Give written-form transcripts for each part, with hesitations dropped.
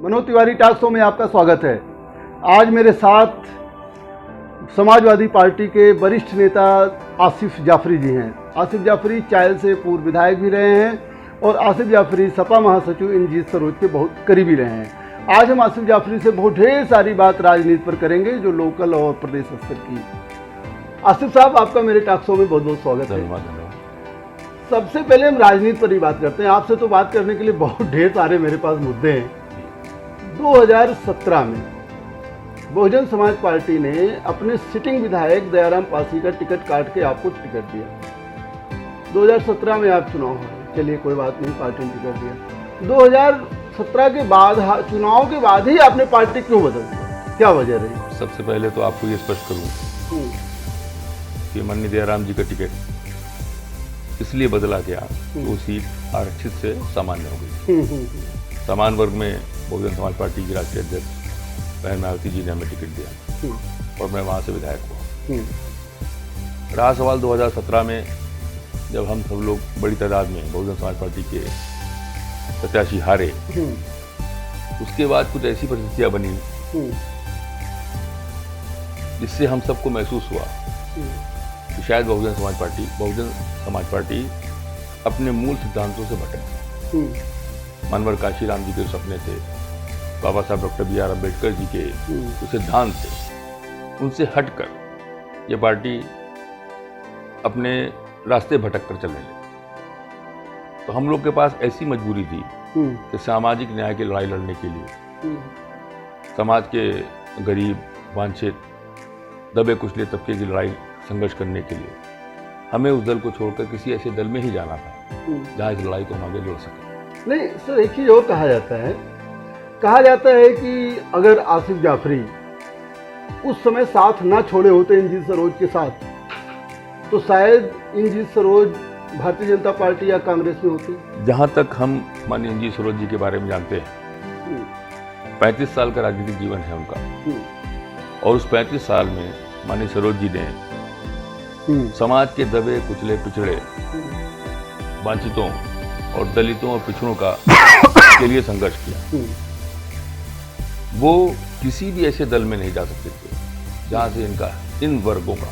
Manoj Tiwari talk show में आपका स्वागत है। आज मेरे साथ समाजवादी पार्टी के वरिष्ठ नेता आसिफ जाफरी जी हैं। आसिफ जाफरी चायल से पूर्व विधायक भी रहे हैं और आसिफ जाफरी सपा महासचिव इंजीत सरोज के बहुत करीबी रहे हैं। आज हम आसिफ जाफरी से बहुत ढेर सारी बात राजनीति पर करेंगे, जो लोकल और प्रदेश स्तर की। आसिफ साहब, आपका मेरे टॉक शो में बहुत बहुत स्वागत है। धन्यवाद। सबसे पहले हम राजनीति पर ही बात करते हैं। आपसे तो बात करने के लिए बहुत ढेर सारे मेरे पास मुद्दे हैं। 2017 में बहुजन समाज पार्टी ने अपने सिटिंग विधायक दयाराम पासी का टिकट काट के आपको टिकट दिया। 2017 में आप चुनाव हो, चलिए कोई बात नहीं, पार्टी ने टिकट दिया। 2017 के बाद, चुनाव के बाद ही आपने पार्टी क्यों बदल दी, क्या वजह रही? सबसे पहले तो आपको ये स्पष्ट करूं कि माननीय दयाराम जी का टिकट इसलिए बदला गया वो सीट आरक्षित से सामान्य हो गई। सामान्य वर्ग में बहुजन समाज पार्टी की राष्ट्रीय अध्यक्ष बहन मायावती जी ने हमें टिकट दिया और मैं वहाँ से विधायक हुआ। रहा सवाल 2017 में, जब हम सब लोग बड़ी तादाद में बहुजन समाज पार्टी के प्रत्याशी हारे, उसके बाद कुछ ऐसी परिस्थितियाँ बनी जिससे हम सबको महसूस हुआ कि शायद बहुजन समाज पार्टी अपने मूल सिद्धांतों से भटक। मनवर काशीराम जी के सपने थे, बाबा साहब doctor B are Ambedkar ji के जो सिद्धांत थे, उनसे हटकर ये पार्टी अपने रास्ते भटक कर चलने लगी। तो हम लोग के पास ऐसी मजबूरी थी कि सामाजिक न्याय की लड़ाई लड़ने के लिए, समाज के गरीब, वांछित, दबे कुचले तबके की लड़ाई संघर्ष करने के लिए हमें उस दल को छोड़कर किसी ऐसे दल में ही जाना था जहाँ इस लड़ाई को हम आगे लड़ सकें। नहीं सर, एक चीज और कहा जाता है कि अगर आसिफ जाफरी उस समय साथ ना छोड़े होते इंजीत सरोज के साथ, तो शायद इंजीत सरोज भारतीय जनता पार्टी या कांग्रेस में होती। जहाँ तक हम माननीय इंजीत सरोज जी के बारे में जानते हैं, 35 साल का राजनीतिक जीवन है उनका, और उस 35 साल में माननीय सरोज जी ने समाज के दबे कुचले पिछड़े वंचितों और दलितों और पिछड़ों का के लिए संघर्ष किया। वो किसी भी ऐसे दल में नहीं जा सकते थे जहाँ से इनका इन वर्गों का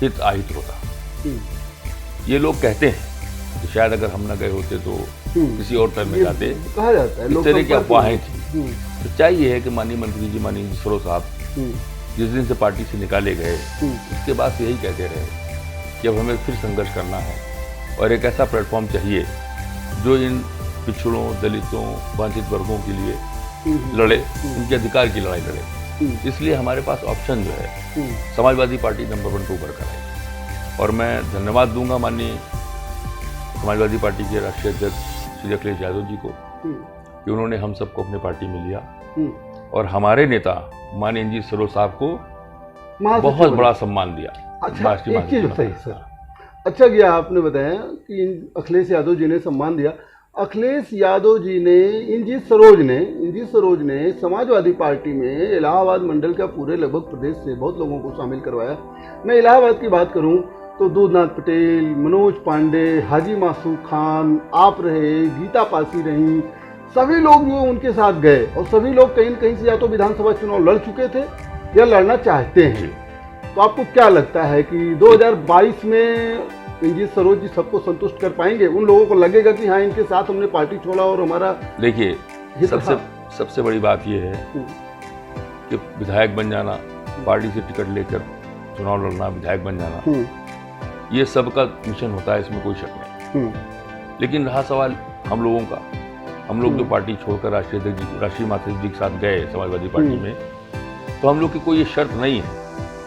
हित आहित होता। ये लोग कहते हैं कि शायद अगर हम न गए होते तो किसी और दल में जाते, कहा जाता है। इस तरह की अफवाहें थी। सच्चाई ये है कि माननीय मंत्री जी, माननीय सरोज साहब जिस दिन से पार्टी से निकाले गए, उसके बाद से यही कहते रहे कि अब हमें फिर संघर्ष करना है और एक ऐसा प्लेटफॉर्म चाहिए जो इन पिछड़ों, दलितों, वंचित वर्गों के लिए लड़े, उनके अधिकार की लड़ाई लड़े। इसलिए हमारे पास ऑप्शन जो है समाजवादी पार्टी नंबर 1 पे उभर कर आई। और मैं धन्यवाद दूंगा माननीय समाजवादी पार्टी के राष्ट्रीय अध्यक्ष श्री अखिलेश यादव जी को कि उन्होंने हम सबको अपने पार्टी में लिया और हमारे नेता माननीय इंजीत सरोज साहब को बहुत बड़ा सम्मान दिया। अच्छा, एक चीज बताइए सर, अच्छा किया आपने बताया कि अखिलेश यादव जी ने सम्मान दिया। अखिलेश यादव जी ने, इंजीत सरोज ने समाजवादी पार्टी में इलाहाबाद मंडल का पूरे लगभग प्रदेश से बहुत लोगों को शामिल करवाया। मैं इलाहाबाद की बात करूं तो दूधनाथ पटेल, मनोज पांडे, हाजी मासूम खान, आप रहे, गीता पासी रही, सभी लोग जो उनके साथ गए और सभी लोग कहीं न कहीं से या तो विधानसभा चुनाव लड़ चुके थे या लड़ना चाहते हैं। तो आपको क्या लगता है कि 2022 में इंजीत सरोज जी सबको संतुष्ट कर पाएंगे? उन लोगों को लगेगा कि हाँ, इनके साथ हमने पार्टी छोड़ा और हमारा। देखिए, सबसे बड़ी बात यह है कि विधायक बन जाना, पार्टी से टिकट लेकर चुनाव लड़ना, विधायक बन जाना, ये सबका मिशन होता है, इसमें कोई शक नहीं। लेकिन रहा सवाल हम लोगों का, हम लोग जो पार्टी छोड़कर राष्ट्रीय महासचिव जी के साथ गए समाजवादी पार्टी में, तो हम लोग की कोई ये शर्त नहीं है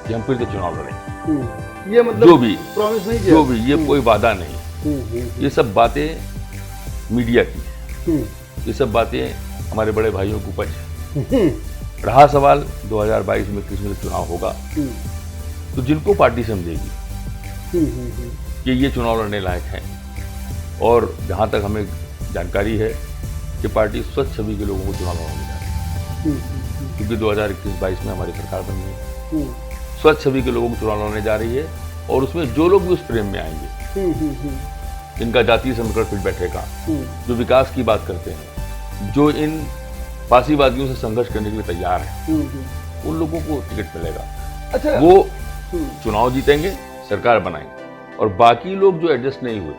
कि हम फिर से चुनाव लड़ेंगे। ये मतलब जो भी प्रॉमिस नहीं, जो भी, ये कोई वादा नहीं। ये सब बातें मीडिया की है, ये सब बातें हमारे बड़े भाइयों को उपज है। रहा सवाल 2022 में किस में चुनाव होगा, तो जिनको पार्टी समझेगी कि ये चुनाव लड़ने लायक हैं, और जहाँ तक हमें जानकारी है कि पार्टी स्वच्छ छवि के लोगों को चुनाव लड़ने जा रही है, क्योंकि 2021-22 में हमारी सरकार बन गई, स्वच्छ छवि के लोगों को चुनाव लड़ने जा रही है। और उसमें जो लोग भी उस प्रेम में आएंगे, जिनका जातीय समीकरण फिट बैठेगा, जो विकास की बात करते हैं, जो इन फांसीवादियों से संघर्ष करने के लिए तैयार है, उन लोगों को टिकट मिलेगा। अच्छा, वो चुनाव जीतेंगे, सरकार बनाएंगे, और बाकी लोग जो एडजस्ट नहीं हुए,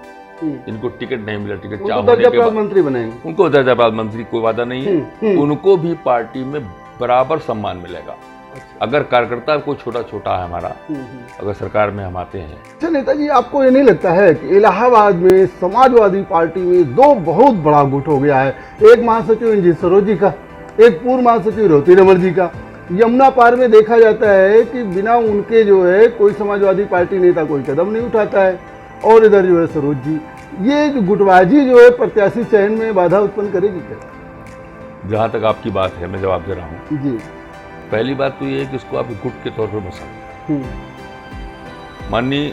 जिनको टिकट नहीं मिला, टिकट चाह होने के बाद मंत्री बनेंगे, उनको दर्जा प्राप्त मंत्री कोई वादा नहीं है, उनको भी पार्टी में बराबर सम्मान मिलेगा। अगर कार्यकर्ता कोई छोटा छोटा है हमारा, अगर सरकार में हम आते हैं। अच्छा नेताजी, आपको ये नहीं लगता है कि इलाहाबाद में समाजवादी पार्टी में दो बहुत बड़ा गुट हो गया है? एक महासचिव इंजीत सरोज जी का, एक पूर्व महासचिव रोती रमन जी का। यमुना पार में देखा जाता है कि बिना उनके जो है कोई समाजवादी पार्टी नेता कोई कदम नहीं उठाता है, और इधर जो है सरोज जी। ये जो गुटबाजी जो है प्रत्याशी चयन में बाधा उत्पन्न करेगी क्या? जहाँ तक आपकी बात है, मैं जवाब दे रहा हूँ जी। पहली बात तो ये है कि इसको आप गुट के तौर पर मत समझें। माननीय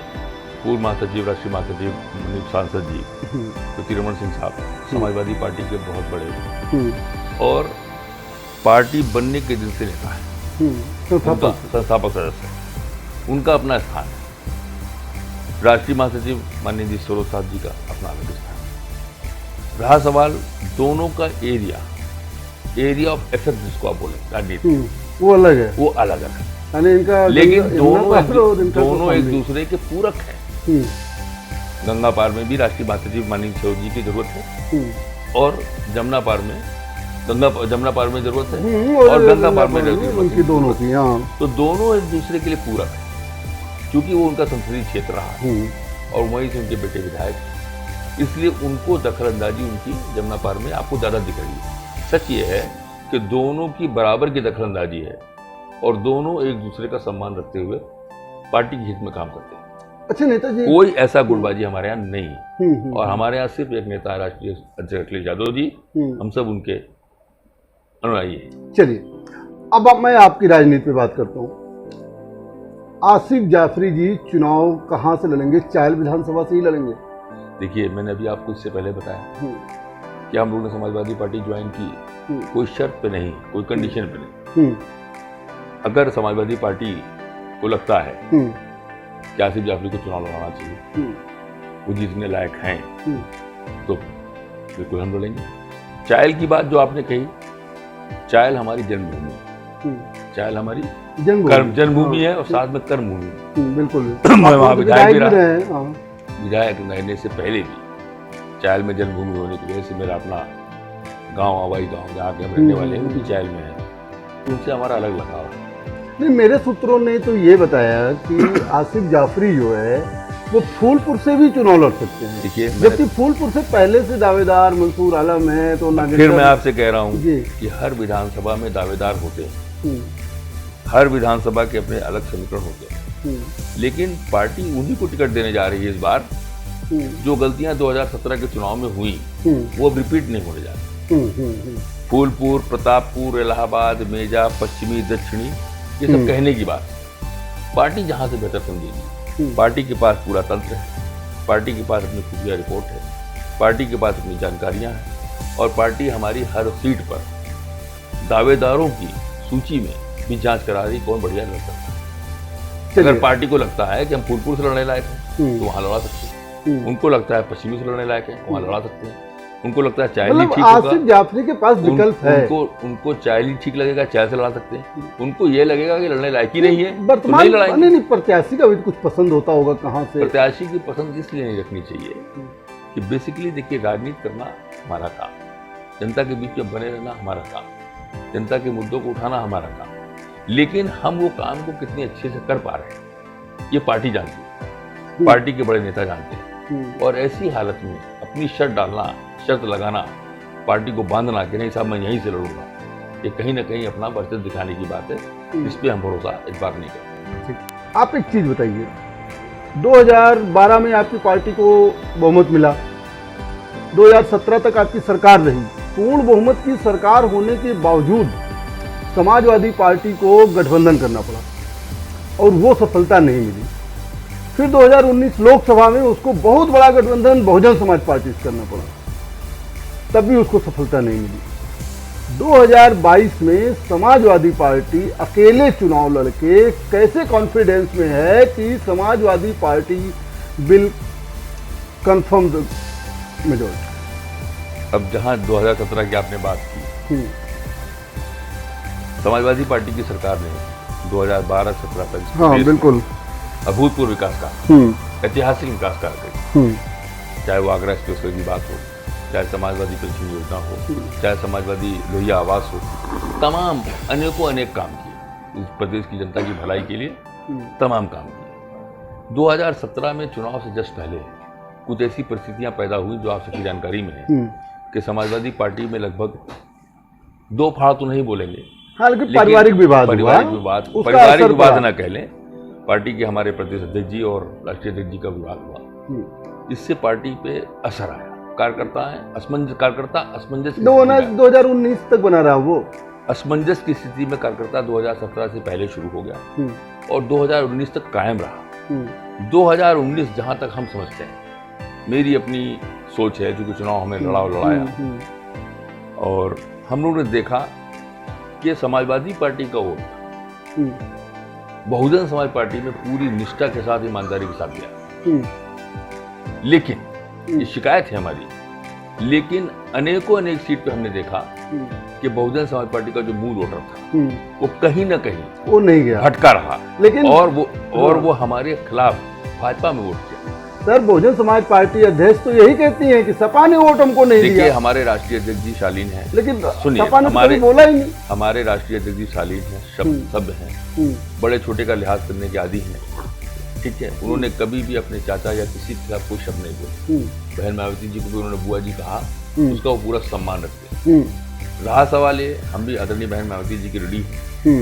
पूर्व महासचिव, राष्ट्रीय महासचिव, माननीय सांसद जी ज्योति रमन सिंह साहब समाजवादी पार्टी के बहुत बड़े और पार्टी बनने के दिन से नेता है, संस्थापक सदस्य, उनका अपना स्थान है। राष्ट्रीय महासचिव माननीय जी सरोज साहब जी का अपना अलग स्थान है। रहा सवाल दोनों का एरिया ऑफ इफेक्ट जिसको आप बोले राजनीति, वो अलग है, वो अलग है, यानी इनका लेकिन दोनों एक दूसरे के पूरक हैं। गंगा पार में भी राष्ट्रीय महासचिव माननीय सरोज जी की जरूरत है, और जमुना पार में जमुना पार में जरूरत है, और गंगा पार में उनकी दोनों की। तो दोनों एक दूसरे के लिए पूरक है, क्योंकि वो उनका संसदीय क्षेत्र रहा और वहीं से उनके बेटे विधायक, इसलिए उनको दखलंदाजी उनकी जमुना पार में आपको ज्यादा दिख रही है। सच ये है कि दोनों की बराबर की दखलंदाजी है, और दोनों एक दूसरे का सम्मान रखते हुए पार्टी के हित में काम करते हैं। अच्छा नेताजी, कोई ऐसा गुटबाजी हमारे यहाँ नहीं है, और हमारे यहाँ सिर्फ एक नेता है राष्ट्रीय अध्यक्ष अखिलेश यादव जी, हम सब उनके अनुयायी हैं। चलिए, अब मैं आपकी राजनीति पे बात करता हूँ। आसिफ जाफरी जी चुनाव कहाँ से लड़ेंगे? चायल विधानसभा से ही लड़ेंगे? देखिए, मैंने अभी आपको इससे पहले बताया कि हम लोगों ने समाजवादी पार्टी ज्वाइन की कोई शर्त पे नहीं, कोई कंडीशन पे नहीं। अगर समाजवादी पार्टी को लगता है कि आसिफ जाफरी को चुनाव लड़ाना चाहिए, वो जीतने लायक हैं, तो बिल्कुल हम लड़ेंगे। चायल की बात जो आपने कही, चायल हमारी जन्मभूमि है, चायल हमारी जन्मभूमि है, और साथ में कर्मभूमि। बिल्कुल। मैं वहाँ विधायक भी रहा, विधायक रहने से पहले भी चायल में जन्मभूमि होने की वजह से मेरा अपना गांव, हवाई गांव जहाँ के हम रहने वाले हैं, वो भी चायल में है, उनसे हमारा अलग लगाव है। नहीं, मेरे सूत्रों ने तो ये बताया कि आसिफ जाफरी जो है वो फूलपुर से भी चुनाव लड़ सकते हैं। देखिए, जबकि फूलपुर से पहले से दावेदार मंसूर आलम है, तो फिर मैं आपसे कह रहा हूँ कि हर विधानसभा में दावेदार होते हैं, हर विधानसभा के अपने अलग समीकरण होते हैं, लेकिन पार्टी उन्हीं को टिकट देने जा रही है इस बार जो गलतियां 2017 के चुनाव में हुई वो अब रिपीट नहीं होने जा रही। फूलपुर, प्रतापपुर, इलाहाबाद, मेजा, पश्चिमी, दक्षिणी, ये सब कहने की बात, पार्टी जहां से बेहतर समझेगी। पार्टी के पास पूरा तंत्र है, पार्टी के पास अपनी खुफिया रिपोर्ट है, पार्टी के पास अपनी जानकारियां हैं, और पार्टी हमारी हर सीट पर दावेदारों की सूची में भी जांच करा रही कौन बढ़िया लड़ सकता है। अगर पार्टी को लगता है कि हम फूलपुर से लड़ने लायक हैं तो वहां लड़ा सकते हैं, उनको लगता है पश्चिमी से लड़ने लायक है वहां लड़ा सकते हैं, उनको लगता है चायल ठीक होगा, आसिफ जाफरी के पास विकल्प है, उनको चायल ठीक लगेगा, चायल से लड़ा सकते हैं, उनको ये लगेगा कि लड़ने लायक ही नहीं है वर्तमान नहीं, प्रत्याशी का भी कुछ पसंद होता होगा कहाँ से? प्रत्याशी की पसंद इसलिए नहीं रखनी चाहिए कि बेसिकली देखिए, राजनीति करना हमारा काम, जनता के बीच में बने रहना हमारा काम, जनता के मुद्दों को उठाना हमारा काम, लेकिन हम वो काम को कितने अच्छे से कर पा रहे हैं ये पार्टी जानती है, पार्टी के बड़े नेता जानते हैं। और ऐसी हालत में अपनी शर्त डालना, शर्त लगाना, पार्टी को बांधना कि नहीं साहब मैं यहीं से लड़ूंगा, ये कहीं ना कहीं अपना वर्चस्व दिखाने की बात है, इस पर हम भरोसा इस बार नहीं करते। आप एक चीज बताइए, 2012 में आपकी पार्टी को बहुमत मिला, 2017 तक आपकी सरकार रही, पूर्ण बहुमत की सरकार होने के बावजूद समाजवादी पार्टी को गठबंधन करना पड़ा और वो सफलता नहीं मिली। फिर 2019 लोकसभा में उसको बहुत बड़ा गठबंधन बहुजन समाज पार्टी से करना पड़ा, तब भी उसको सफलता नहीं मिली। 2022 में समाजवादी पार्टी अकेले चुनाव लड़के कैसे कॉन्फिडेंस में है कि Samajwadi party will confirm the majority? अब जहां 2017 की आपने बात की, समाजवादी पार्टी की सरकार ने 2012-17 तक हाँ बिल्कुल अभूतपूर्व विकास कार्य, ऐतिहासिक विकास कार्य करे, चाहे वो आगरा एक्सप्रेसवे की बात हो, चाहे समाजवादी पेंशन योजना हो, चाहे समाजवादी लोहिया आवास हो, तमाम अनेकों अनेक काम किए इस प्रदेश की जनता की भलाई के लिए, तमाम काम किए। 2017 में चुनाव से जस्ट पहले कुछ ऐसी परिस्थितियां पैदा हुई जो आप सबकी जानकारी में है कि समाजवादी पार्टी में लगभग दो फाड़ तो नहीं बोलेंगे, हालांकि पारिवारिक विवाद ना कह लें, पार्टी के हमारे प्रदेश अध्यक्ष जी और राष्ट्रीय अध्यक्ष जी का विवाद हुआ। इससे पार्टी पे असर आया, कार्यकर्ता असमंजस 2019 तक बना रहा वो असमंजस की स्थिति में कार्यकर्ता 2017 से पहले शुरू हो गया और 2019 तक कायम रहा। 2019 जहां तक हम समझते हैं, मेरी अपनी सोच है, क्योंकि चुनाव हमें लड़ाया और हम लोगों ने देखा कि समाजवादी पार्टी का वोट बहुजन समाज पार्टी में पूरी निष्ठा के साथ, ईमानदारी के साथ गया। लेकिन ये शिकायत है हमारी, लेकिन अनेक सीट पे हमने देखा कि बहुजन समाज पार्टी का जो मूल वोटर था वो कहीं ना कहीं वो नहीं गया, भटका रहा, लेकिन और वो हमारे खिलाफ भाजपा में वोट किया। सर, बहुजन समाज पार्टी अध्यक्ष तो यही कहती है कि सपा ने वोट हमको नहीं दिया। देखिए, हमारे राष्ट्रीय अध्यक्ष जी शालीन है, लेकिन सुनिए, सपा ने तो बोला ही नहीं। हमारे राष्ट्रीय अध्यक्ष जी शालीन है, सब हैं, बड़े छोटे का लिहाज करने के आदी हैं, ठीक है। उन्होंने कभी भी अपने चाचा या किसी के खिलाफ कोई शब्द नहीं बोला। बहन मायावती जी को भी उन्होंने बुआ जी कहा, उसका वो पूरा सम्मान रखते हैं। रहा सवाल ये, हम भी आदरणीय बहन मायावती जी की ऋणी हैं,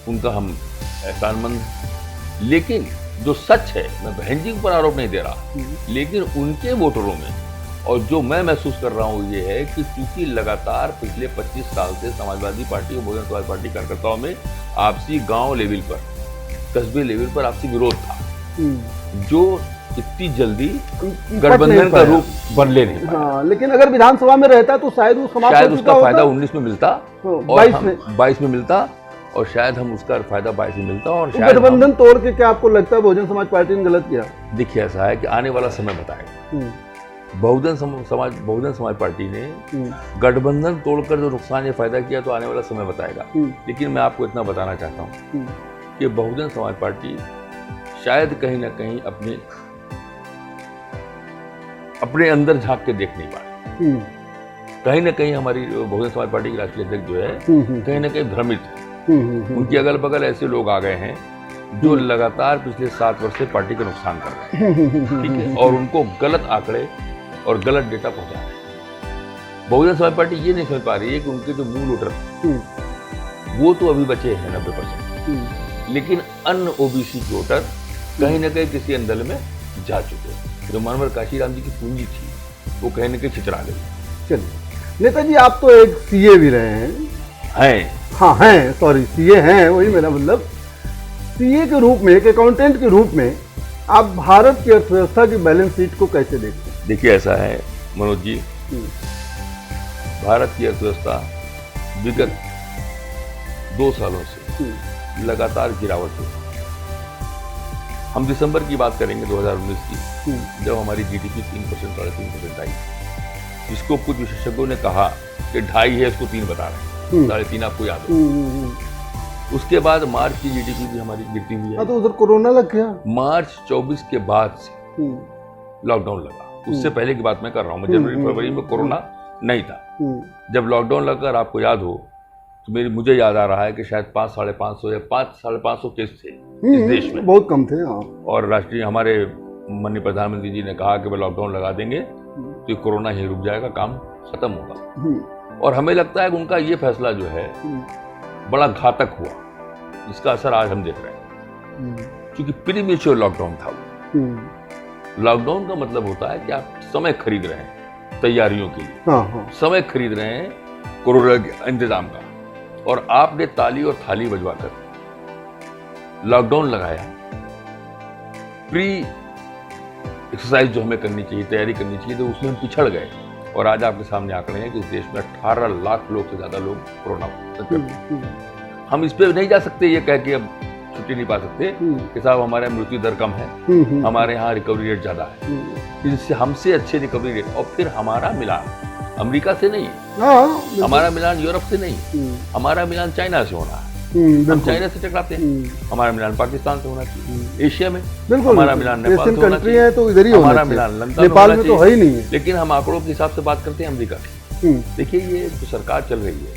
उनका हम एहसानमंद हैं, लेकिन जो सच है, मैं बहन जी पर आरोप नहीं दे रहा, लेकिन उनके वोटरों में और जो मैं महसूस कर रहा हूँ ये है कि चूंकि लगातार पिछले 25 साल से समाजवादी पार्टी और बहुजन समाज पार्टी कार्यकर्ताओं में आपसी गांव लेवल पर, कस्बे लेवल पर आपसी विरोध था, जो इतनी जल्दी गठबंधन का रूप बदले नहीं पाया। हाँ, लेकिन अगर विधानसभा में रहता तो शायद उसका फायदा 19 में मिलता और 22 में मिलता, और शायद हम उसका फायदा 22 में मिलता, और शायद गठबंधन तोड़ के क्या आपको लगता है बहुजन समाज पार्टी ने गलत किया? देखिए, ऐसा है कि आने वाला समय बताएगा। बहुजन समाज पार्टी ने गठबंधन तोड़कर जो नुकसान या फायदा किया तो आने वाला समय बताएगा। लेकिन मैं आपको इतना बताना चाहता हूँ कि बहुजन समाज पार्टी शायद कहीं ना कहीं अपने अंदर झांक के देख नहीं पाए। कहीं ना कहीं हमारी बहुजन समाज पार्टी की राष्ट्रीय अध्यक्ष जो है कहीं ना कहीं भ्रमित है। उनके अगल बगल ऐसे लोग आ गए हैं जो लगातार पिछले 7 वर्ष से पार्टी का नुकसान कर रहे हैं, ठीक है, और उनको गलत आंकड़े और गलत डेटा पहुंचा रहे हैं। बहुजन समाज पार्टी ये नहीं समझ पा रही है कि उनके जो मूल वोटर वो तो अभी बचे हैं 90%, लेकिन अन्य ओबीसी के वोटर कहीं ना कहीं किसी अंदर में जा चुके हैं। जो मानवर काशीराम जी की पूंजी थी वो कहीं ना कहीं छितरा गई। चलिए नेताजी, आप तो एक सीए भी रहे हैं। हाँ हैं, सॉरी, सीए हैं, वही मेरा मतलब। सीए के रूप में, एक अकाउंटेंट के रूप में आप भारत की अर्थव्यवस्था की बैलेंस शीट को कैसे देखते हैं? देखिए, ऐसा है मनोज जी, भारत की अर्थव्यवस्था विगत 2 सालों से लगातार गिरावट हुई। हम दिसंबर की बात करेंगे 2019 की, जब हमारी जीडीपी 3% 3.5% आई, जिसको कुछ विशेषज्ञों ने कहा कि 2.5 है, इसको 3 बता रहे हैं, 3.5 आपको याद है। उसके बाद मार्च की जीडीपी भी हमारी गिरती हुई है। तो उधर कोरोना लग गया। मार्च 24 के बाद से लॉकडाउन लगा। उससे पहले की बात मैं कर रहा हूँ, मैं जनवरी फरवरी में कोरोना नहीं था। जब लॉकडाउन लगकर आपको याद हो तो मुझे याद आ रहा है कि शायद 500-550 या 500-550 केस थे इस देश में, बहुत कम थे। और राष्ट्रीय हमारे माननीय प्रधानमंत्री जी ने कहा कि वह लॉकडाउन लगा देंगे तो कोरोना ही रुक जाएगा, काम खत्म होगा। और हमें लगता है कि उनका ये फैसला जो है बड़ा घातक हुआ, इसका असर आज हम देख रहे हैं, क्योंकि प्रीमेच्योर लॉकडाउन था वो। लॉकडाउन का मतलब होता है कि आप समय खरीद रहे हैं तैयारियों के लिए, समय खरीद रहे हैं कोरोना के इंतजाम का, और आपने ताली और थाली बजवाकर लॉकडाउन लगाया। प्री एक्सरसाइज जो हमें करनी चाहिए, तैयारी करनी चाहिए, तो उसमें हम पिछड़ गए। और आज आपके सामने आंकड़े हैं कि इस देश में 18 लाख लोग से ज्यादा लोग कोरोना संक्रमित। हम इस पे नहीं जा सकते ये कह के अब छुट्टी नहीं पा सकते कि साहब हमारे मृत्यु दर कम है, हमारे यहाँ रिकवरी रेट ज्यादा है, इससे हमसे अच्छे रिकवरी रेट, और फिर हमारा मिलान अमेरिका से नहीं, हाँ बिल्कुल। हमारा मिलान यूरोप से नहीं, हमारा मिलान चाइना से होना है। हम बिल्कुल। चाइना से टकराते हैं, हमारा मिलान पाकिस्तान से होना चाहिए। एशिया में बिल्कुल हमारा मिलान नेपाल से एशियन होना कंट्री है तो इधर ही चाहिए, होना हमारा चाहिए। मिलान लंदन में नेपाल होना में तो है चाहिए। ही नहीं है। लेकिन हम आंकड़ों के हिसाब से बात करते हैं अमेरिका की। देखिए ये जो सरकार चल रही है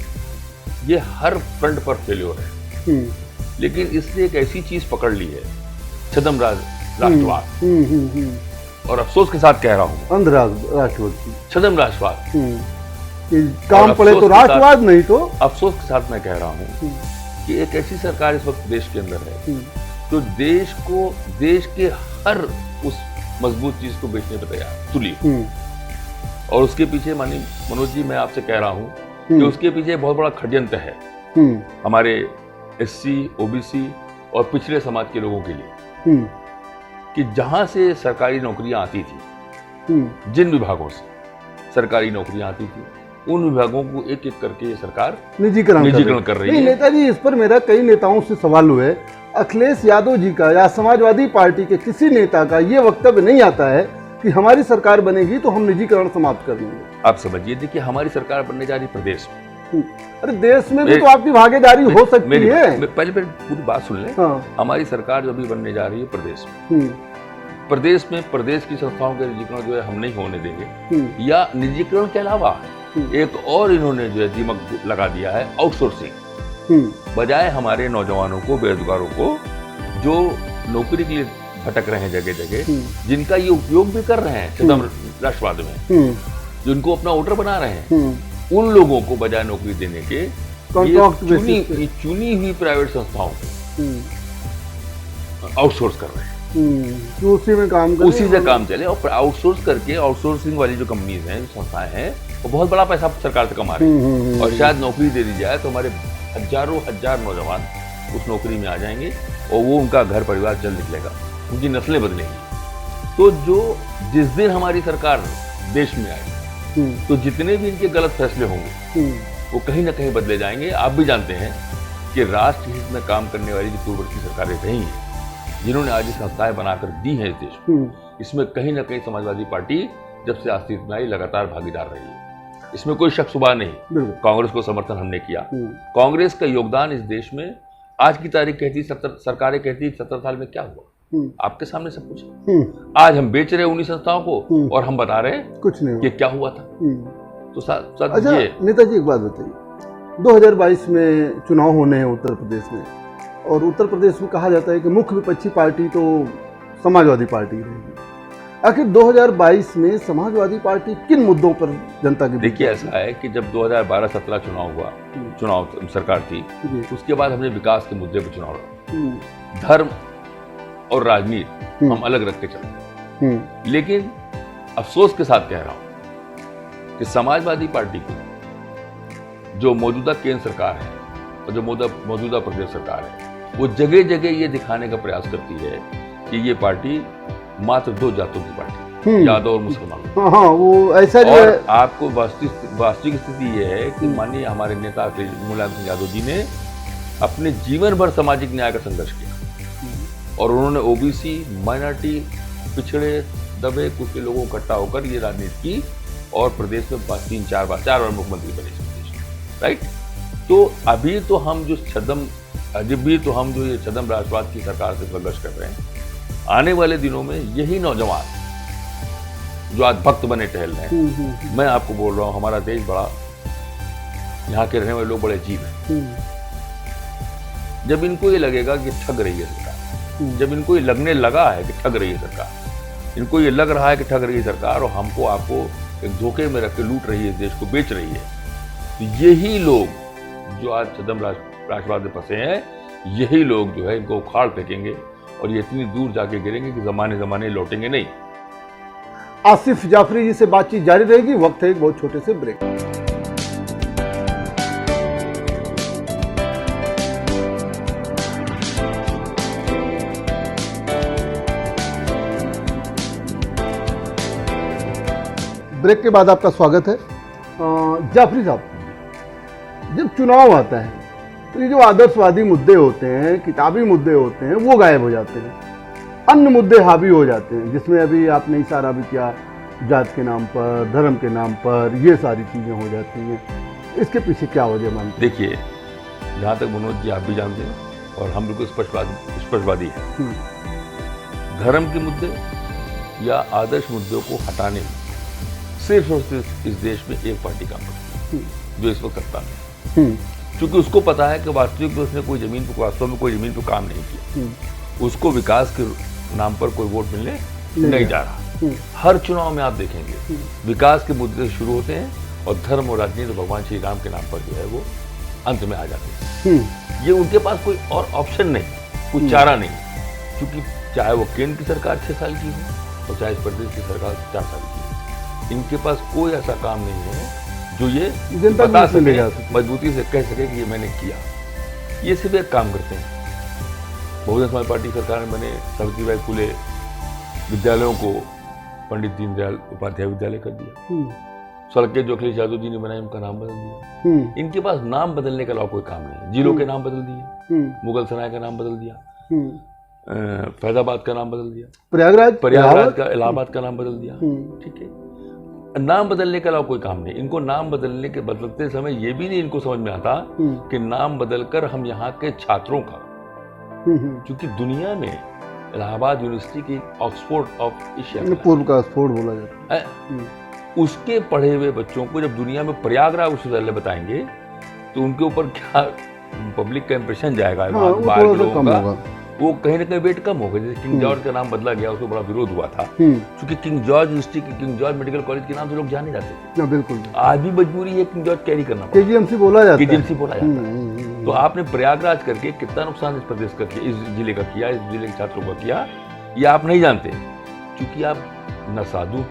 ये हर फ्रंट पर फेल्योर है, लेकिन इसने एक ऐसी चीज पकड़ ली है, छद्म राष्ट्रवाद। और अफसोस के साथ कह रहा हूँ, अंध राष्ट्रवाद, छद्म राष्ट्रवाद। कि काम पड़े तो राष्ट्रवाद, नहीं तो अफसोस के साथ मैं कह रहा हूँ कि एक ऐसी सरकार इस वक्त देश के अंदर है जो देश के हर उस मजबूत चीज को बेचने पर तैयार तुली। और उसके पीछे माननीय मनोज जी मैं आपसे कह रहा हूँ कि उसके पीछे बहुत बड़ा षड्यंत्र है हमारे एससी, ओबीसी और पिछड़े समाज के लोगों के लिए, कि जहां से सरकारी नौकरियां आती थी, जिन विभागों से सरकारी नौकरियां आती थी, उन विभागों को एक एक करके ये सरकार निजीकरण कर रही है। नेताजी, इस पर मेरा कई नेताओं से सवाल हुए। अखिलेश यादव जी का या समाजवादी पार्टी के किसी नेता का ये वक्तव्य नहीं आता है कि हमारी सरकार बनेगी तो हम निजीकरण समाप्त कर देंगे। आप समझिए, देखिए हमारी सरकार बनने जा रही प्रदेश में। अरे देश में भी तो आपकी भागीदारी हो सकती है। पहले पूरी बात सुन ले। हाँ। हमारी सरकार जो अभी बनने जा रही है प्रदेश में, प्रदेश में प्रदेश की संस्थाओं के निजीकरण जो है हम नहीं होने देंगे। या निजीकरण के अलावा एक और इन्होंने जो है दिमाग लगा दिया है, आउटसोर्सिंग। बजाय हमारे नौजवानों को, बेरोजगारों को जो नौकरी के लिए भटक रहे हैं जगह जगह, जिनका ये उपयोग भी कर रहे हैं छद्म राष्ट्रवाद में, जिनको अपना वोटर बना रहे हैं, उन लोगों को बजाय नौकरी देने के चुनी हुई प्राइवेट संस्थाओं को आउटसोर्स कर रहे हैं। उसी में काम उसी से काम चले। और आउटसोर्स करके, आउटसोर्सिंग वाली जो कंपनीज हैं, जो संस्थाएं हैं, वो बहुत बड़ा पैसा सरकार से कमा रही है। और शायद नौकरी दे दी जाए तो हमारे हजारों हजार नौजवान उस नौकरी में आ जाएंगे और वो उनका घर परिवार चल निकलेगा, उनकी नस्लें बदलेंगी। तो जिस दिन हमारी सरकार देश में आएगी तो जितने भी इनके गलत फैसले होंगे वो कहीं ना कहीं बदले जाएंगे। आप भी जानते हैं कि राष्ट्र हित में काम करने वाली जो पूर्ववर्ती सरकारें रही हैं, जिन्होंने आज ये संस्थाएं बनाकर दी हैं इस देश में, इसमें कहीं ना कहीं समाजवादी पार्टी जब से अस्तित्व में आई लगातार भागीदार रही है। इसमें कोई शक शुबा नहीं। कांग्रेस को समर्थन हमने किया। कांग्रेस का योगदान इस देश में, आज की तारीख कहती, सरकारें कहती 70 साल में क्या हुआ, आपके सामने सब कुछ। आज हम बेच रहे हैं उन्हीं संस्थाओं को और हम बता रहे हैं कुछ नहीं कि क्या हुआ था। तो अच्छा नेताजी, एक बात बताइए, 2022 में चुनाव होने हैं उत्तर प्रदेश में, और उत्तर प्रदेश में कहा जाता है कि मुख्य विपक्षी पार्टी तो समाजवादी पार्टी रहेगी। आखिर 2022 में समाजवादी पार्टी किन मुद्दों पर जनता की? देखिए ऐसा है कि जब 2012-17 चुनाव हुआ, चुनाव सरकार थी, उसके बाद हमने विकास के मुद्दे पर चुनाव लड़ा। धर्म और राजनीति हम अलग रख के चलते। लेकिन अफसोस के साथ कह रहा हूं कि समाजवादी पार्टी की जो मौजूदा केंद्र सरकार है और जो मौजूदा प्रदेश सरकार है, वो जगह जगह ये दिखाने का प्रयास करती है कि ये पार्टी मात्र दो जातों की पार्टी, यादव और मुसलमान। हाँ, वो ऐसा जो और है। आपको वास्तविक स्थिति ये है कि माननीय हमारे नेता मुलायम सिंह यादव जी ने अपने जीवन भर सामाजिक न्याय का संघर्ष किया और उन्होंने ओबीसी, माइनॉरिटी, पिछड़े, दबे कुछ के लोगों को इकट्ठा होकर ये राजनीति की और प्रदेश में 3-4 बार मुख्यमंत्री बने इस प्रदेश में, राइट। तो अभी तो हम जो ये छद्म राष्ट्रवाद की सरकार से संघर्ष कर रहे हैं, आने वाले दिनों में यही नौजवान जो आज भक्त बने टहल रहे हैं, मैं आपको बोल रहा हूँ हमारा देश बड़ा, यहाँ के रहने वाले लोग बड़े अजीब हैं। जब इनको ये लगेगा कि ठग रही है सरकार, जब इनको ये लगने लगा है कि ठग रही है सरकार, इनको ये लग रहा है कि ठग रही है सरकार और हमको आपको एक धोखे में रख के लूट रही है, देश को बेच रही है, तो यही लोग जो आज छद्म राष्ट्रवाद में फंसे हैं, यही लोग जो है इनको उखाड़ फेंकेंगे और ये इतनी दूर जाके गिरेंगे कि जमाने लौटेंगे नहीं। आसिफ जाफरी जी से बातचीत जारी रहेगी। वक्त है एक बहुत छोटे से ब्रेक। ब्रेक के बाद आपका स्वागत है। जाफरी साहब, जब चुनाव आता है तो ये जो आदर्शवादी मुद्दे होते हैं, किताबी मुद्दे होते हैं, वो गायब हो जाते हैं, अन्य मुद्दे हावी हो जाते हैं, जिसमें अभी आपने इशारा भी किया जात के नाम पर, धर्म के नाम पर ये सारी चीज़ें हो जाती हैं, इसके पीछे क्या वजह मानते हैं? देखिए, जहाँ तक मनोज जी आप भी जानते हैं और हम बिल्कुल स्पष्टवादी हैं, धर्म के मुद्दे या आदर्श मुद्दों को हटाने में सिर्फ और सिर्फ इस देश में एक पार्टी काम करती है जो इस वक्त सत्ता में है। क्योंकि उसको पता है कि वास्तविक में उसने वास्तव में कोई जमीन पर काम नहीं किया, उसको विकास के नाम पर कोई वोट मिलने नहीं जा रहा। हर चुनाव में आप देखेंगे विकास के मुद्दे से शुरू होते हैं और धर्म और राजनीति भगवान श्री राम के नाम पर जो है वो अंत में आ जाते हैं। ये उनके पास कोई और ऑप्शन नहीं, कोई चारा नहीं, क्योंकि चाहे वो केंद्र की सरकार 6 साल की हो और चाहे इस प्रदेश की सरकार 4 साल की हो, इनके पास कोई ऐसा काम नहीं है जो ये बता सके, मजबूती से कह सके कि ये मैंने किया। ये सिर्फ एक काम करते हैं। बहुजन समाज पार्टी सरकार में बने सावित्रीबाई फुले विद्यालयों को पंडित दीनदयाल उपाध्याय विद्यालय कर दिया। सड़कें जो अखिलेश यादव जी ने बनाई उनका नाम बदल दिया। इनके पास नाम बदलने के अलावा कोई काम नहीं। जिलों के नाम बदल दिए, मुगल सराय का नाम बदल दिया, फैजाबाद का नाम बदल दिया, प्रयागराज का, इलाहाबाद का नाम बदल दिया। ठीक है, नाम बदलने के अलावा कोई काम नहीं। इनको नाम बदलते समय ये भी नहीं इनको समझ में आता कि नाम बदलकर हम यहाँ के छात्रों का, क्योंकि दुनिया में इलाहाबाद यूनिवर्सिटी की ऑक्सफोर्ड ऑफ एशिया, पूर्व का ऑक्सफोर्ड बोला जाता है, उसके पढ़े हुए बच्चों को जब दुनिया में प्रयागराज विश्वविद्यालय बताएंगे तो उनके ऊपर क्या पब्लिक का इंप्रेशन जाएगा, बाहर के लोगों का, वो कहीं ना कहीं वेट कम होगा। जैसे किंग जॉर्ज का नाम बदला गया, उसमें बड़ा विरोध हुआ था, क्योंकि किंग जॉर्ज यूनिवर्सिटी के, किंग जॉर्ज मेडिकल कॉलेज के नाम से लोग जाने जाते थे। बिल्कुल, आज भी मजबूरी है किंग जॉर्ज कैरी करना, केजीएमसी बोला जाता है। तो आपने प्रयागराज करके कितना नुकसान इस प्रदेश का किया, इस जिले का किया, इस जिले के छात्रों का किया, ये आप नहीं जानते, क्योंकि आप न साधु,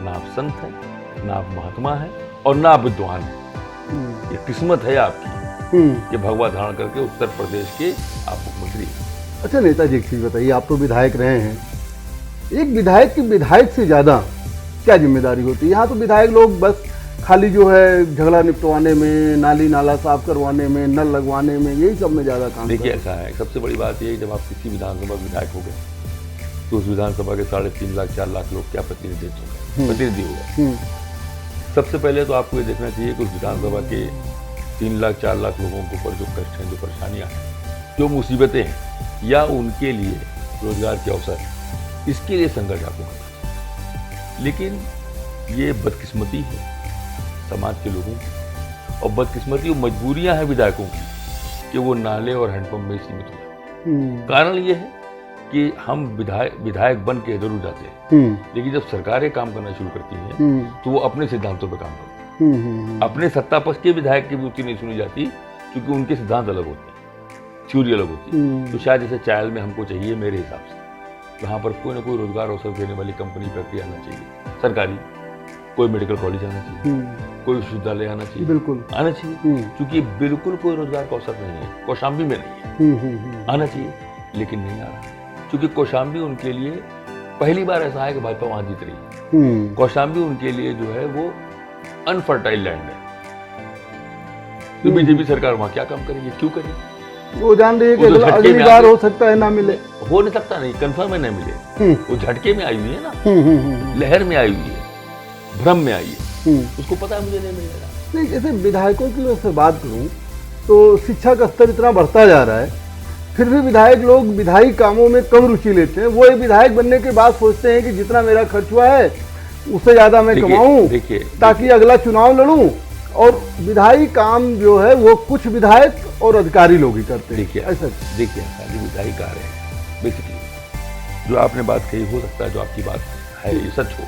ना आप संत हैं, ना आप महात्मा हैं और ना आप विद्वान हैं। ये किस्मत है आपकी कि भगवा धारण करके उत्तर प्रदेश के आप मुख्यमंत्री हैं। अच्छा नेताजी, एक चीज बताइए, आप तो विधायक रहे हैं, एक विधायक की विधायक से ज्यादा क्या जिम्मेदारी होती है? यहाँ तो विधायक लोग बस खाली जो है झगड़ा निपटवाने में, नाली नाला साफ करवाने में, नल लगवाने में, यही सब में ज्यादा काम। देखिए, ऐसा है, सबसे बड़ी बात यह, जब आप किसी विधानसभा विधायक हो गए तो उस विधानसभा के 3.5 लाख 4 लाख लोग क्या प्रतिनिधि हो गए। सबसे पहले तो आपको ये देखना चाहिए कि उस विधानसभा के 3 लाख 4 लाख लोगों के ऊपर जो कष्ट हैं, जो परेशानियां हैं, जो मुसीबतें हैं, या उनके लिए रोजगार के अवसर, इसके लिए संघर्ष आपको करना चाहिए। लेकिन ये बदकिस्मती है समाज के लोगों की, और बदकिस्मती और मजबूरियां हैं विधायकों की कि वो नाले और हैंडपंप में सीमित हो जाते। कारण ये है कि हम विधायक बन के जरूर जाते हैं, लेकिन जब सरकारें काम करना शुरू करती हैं तो वो अपने सिद्धांतों पर काम करती हैं। अपने सत्ता पक्ष के विधायक की भी उतनी नहीं सुनी जाती, क्योंकि उनके सिद्धांत अलग होते हैं, थ्योरी अलग होती है। तो शायद जैसे चायल में हमको चाहिए, मेरे हिसाब से वहाँ पर कोई ना कोई रोजगार अवसर देने वाली कंपनी, फैक्ट्री आना चाहिए, सरकारी, कोई मेडिकल कॉलेज आना चाहिए, कोई विश्वविद्यालय आना चाहिए, बिल्कुल आना चाहिए, क्योंकि बिल्कुल कोई रोजगार का अवसर नहीं है, कौशाम्बी में नहीं है, आना चाहिए, लेकिन नहीं आ रहा, क्योंकि कौशाम्बी उनके लिए पहली बार ऐसा है कि भाजपा वहां जीत रही है। कौशाम्बी उनके लिए जो है वो अनफर्टाइल लैंड है, तो बीजेपी सरकार वहां क्या काम करेगी, क्यों करेगी? वो जान रही है कि अगली बार हो सकता है ना मिले, हो नहीं सकता, नहीं कंफर्म है ना मिले, वो झटके में आई हुई है ना, लहर में आई हुई है, भ्रम में आई है, उसको पता है मुझे नहीं मिलेगा। नहीं, जैसे विधायकों की मैं से बात करूं तो शिक्षा का स्तर इतना बढ़ता जा रहा है, फिर भी विधायक लोग विधायी कामों में कम रुचि लेते हैं। वो एक विधायक बनने के बाद सोचते हैं कि जितना मेरा खर्च हुआ है उससे ज्यादा मैं कमाऊं, ताकि अगला चुनाव लड़ूं, और विधायी काम जो है वो कुछ विधायक और अधिकारी लोग ही करते हैं। देखिए ऐसा, देखिए जो विधायी कार्य है, बेसिकली जो आपने बात कही, हो सकता है जो आपकी बात है ये सच हो,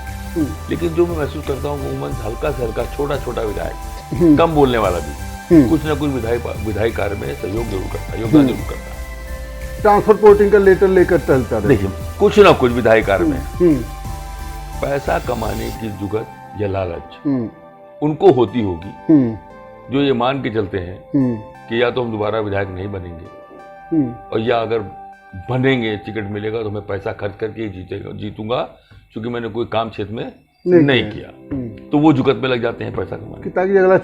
लेकिन जो मैं महसूस करता हूँ उमूमन हल्का से हल्का, छोटा छोटा विधायक, कम बोलने वाला भी कुछ ना कुछ विधायी कार्य में सहयोग जरूर करता है, योगदान जरूर करता है। ट्रांसफर पोर्टिंग का लेटर लेकर चलता है। देखिए, कुछ ना कुछ विधायी कार्य में पैसा कमाने की जुगत या लालच उनको होती होगी, जो ये मान के चलते हैं कि या तो हम दोबारा विधायक नहीं बनेंगे, और या अगर बनेंगे, टिकट मिलेगा तो मैं पैसा खर्च करके जीतूंगा, क्योंकि मैंने कोई काम क्षेत्र में नहीं किया। तो वो जुगत में लग जाते हैं पैसा कमाने, ताकि अगला